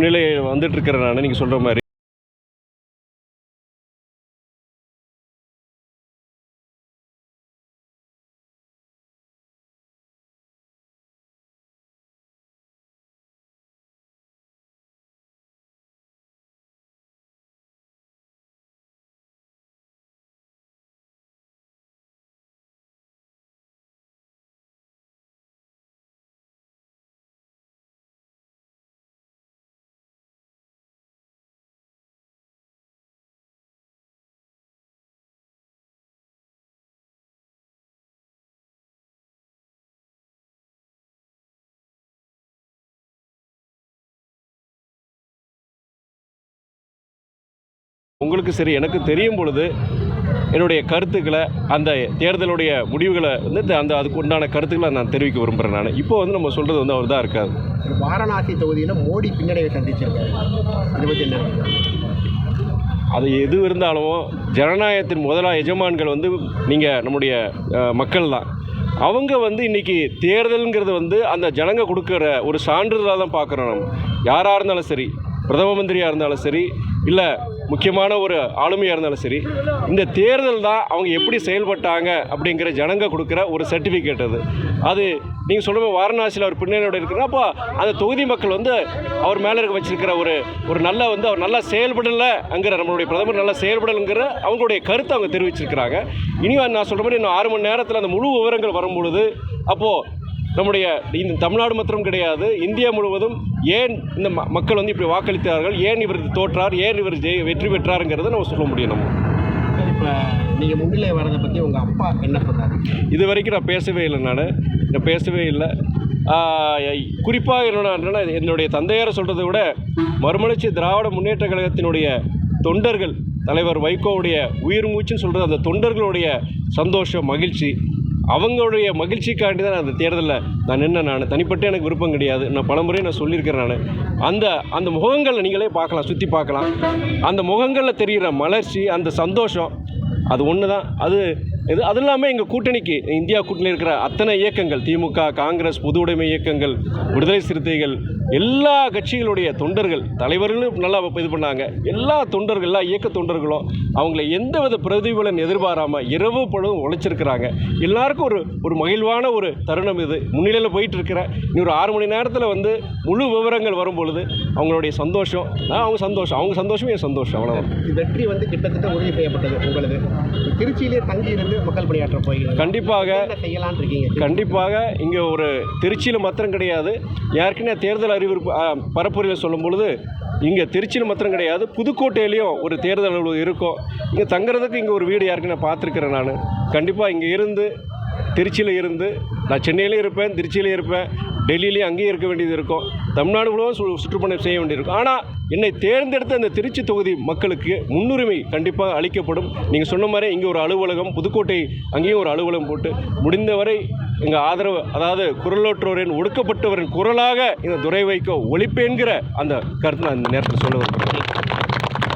முன்னிலை வந்துட்டு இருக்கிறேன் நான். நீங்கள் சொல்கிற மாதிரி உங்களுக்கு சரி எனக்கு தெரியும் பொழுது என்னுடைய கருத்துக்களை அந்த தேர்தலுடைய முடிவுகளை வந்து அதுக்கு உண்டான கருத்துக்களை நான் தெரிவிக்க விரும்புகிறேன். நான் இப்போ வந்து நம்ம சொல்கிறது வந்து அவர் தான் இருக்காது. வாரணாசி தொகுதியில் மோடி பின்னடைவை சந்திச்சிருக்காரு. அதை பற்றி என்ன? அது எது இருந்தாலும் ஜனநாயகத்தின் எஜமான்கள் வந்து நீங்கள் நம்முடைய மக்கள் தான். அவங்க வந்து இன்றைக்கி தேர்தலுங்கிறது வந்து அந்த ஜனங்க கொடுக்குற ஒரு சான்றிதழாக தான் பார்க்குறோம். நம்ம யாராக இருந்தாலும் சரி, பிரதம மந்திரியாக இருந்தாலும் சரி, இல்லை முக்கியமான ஒரு ஆளுமையாக இருந்தாலும் சரி, இந்த தேர்தல் தான் அவங்க எப்படி செயல்பட்டாங்க அப்படிங்கிற ஜனங்க கொடுக்குற ஒரு சர்டிஃபிகேட். அது நீங்கள் சொல்கிற வாரணாசியில் அவர் பின்னணியோடு இருக்கிற அப்போ அந்த தொகுதி மக்கள் வந்து அவர் மேலே இருக்க வச்சிருக்கிற ஒரு நல்ல வந்து அவர் நல்லா செயல்படலைங்கிற, நம்மளுடைய பிரதமர் நல்லா செயல்படலைங்கிற அவங்களுடைய கருத்தை அவங்க தெரிவிச்சிருக்கிறாங்க. இனியும் நான் சொல்கிற மாதிரி இன்னும் 6 மணி நேரத்தில் அந்த முழு விவரங்கள் வரும்பொழுது அப்போது நம்முடைய இந்த தமிழ்நாடு மாத்திரம் கிடையாது, இந்தியா முழுவதும் ஏன் இந்த மக்கள் வந்து இப்படி வாக்களித்தார்கள், ஏன் இவர் தோற்றார், ஏன் இவர் வெற்றி பெற்றாருங்கிறத நம்ம சொல்ல முடியும். நம்ம இப்போ நீங்கள் முன்னிலை வரதை பற்றி உங்கள் அப்பா என்ன சொன்னார்? இது வரைக்கும் நான் பேசவே இல்லை. நான் பேசவே இல்லை. குறிப்பாக என்னுடைய தந்தையாரை சொல்கிறத விட மறுமலர்ச்சி திராவிட முன்னேற்ற கழகத்தினுடைய தொண்டர்கள், தலைவர் வைகோவுடைய உயிர் மூச்சுன்னு சொல்கிறது அந்த தொண்டர்களுடைய சந்தோஷம், மகிழ்ச்சி, அவங்களுடைய மகிழ்ச்சிக்காண்டி தான் அந்த தேர்தலில் நான் நான் தனிப்பட்ட எனக்கு விருப்பம் கிடையாது. நான் பலமுறை நான் சொல்லியிருக்கிறேன். அந்த முகங்களில் நீங்களே பார்க்கலாம், சுற்றி பார்க்கலாம். அந்த முகங்களில் தெரிகிற மலர்ச்சி, அந்த சந்தோஷம், அது ஒன்று தான். அது இல்லாமல் எங்கள் கூட்டணிக்கு, இந்தியா கூட்டணியில் இருக்கிற அத்தனை இயக்கங்கள், திமுக, காங்கிரஸ், பொது உடைமை இயக்கங்கள், விடுதலை சிறுத்தைகள், எல்லா கட்சிகளுடைய தொண்டர்கள், தலைவர்களும் நல்லா இது பண்ணாங்க. எல்லா தொண்டர்கள், எல்லா இயக்க தொண்டர்களும் அவங்கள எந்தவித பிரதிபலன் எதிர்பாராமல் இரவு பொழுதும் உழைச்சிருக்கிறாங்க. எல்லாருக்கும் ஒரு மகிழ்வான ஒரு தருணம் இது. முன்னிலையில் போயிட்டுருக்கிற இன்னும் ஒரு 6 மணி நேரத்தில் வந்து முழு விவரங்கள் வரும் பொழுது அவங்களுடைய சந்தோஷம், அவங்க சந்தோஷமே என் சந்தோஷம். அவ்வளோதான். வெற்றி வந்து கிட்டத்தட்ட உறுதி செய்யப்பட்டது. உங்களுக்கு திருச்சியிலே தங்கி இருந்து மக்கள் பணியாற்ற போகிறீங்க. கண்டிப்பாக இங்கே ஒரு திருச்சியில் மாத்திரம் கிடையாது, ஏற்கனவே தேர்தல் அறிவிப்பு பரப்புரையில் சொல்லும் பொழுது இங்கே திருச்சியில் மாத்திரம் கிடையாது, புதுக்கோட்டையிலையும் ஒரு தேர்தல் அலுவலகம் இருக்கும். இங்கே தங்குறதுக்கு இங்கே ஒரு வீடு யாருக்குன்னு பார்த்துருக்கிறேன். நான் கண்டிப்பாக இங்கே இருந்து, திருச்சியில் இருந்து, நான் சென்னையிலையும் இருப்பேன், திருச்சியிலையும் இருப்பேன், டெல்லியிலையும் அங்கேயும் இருக்க வேண்டியது இருக்கும், தமிழ்நாடு முழுவதும் சுற்றுப்பயணம் செய்ய வேண்டியிருக்கும். ஆனால் என்னை தேர்ந்தெடுத்த அந்த திருச்சி தொகுதி மக்களுக்கு முன்னுரிமை கண்டிப்பாக அளிக்கப்படும். நீங்கள் சொன்ன மாதிரி இங்கே ஒரு அலுவலகம், புதுக்கோட்டை அங்கேயும் ஒரு அலுவலகம் போட்டு முடிந்தவரை எங்கள் ஆதரவு, அதாவது குரலோற்றோரின் ஒடுக்கப்பட்டவரின் குரலாக இந்த துரை வைகோ ஒழிப்பேன்கிற அந்த கருத்தை நான் இந்த நேரத்தில் சொல்ல விரும்புகிறேன்.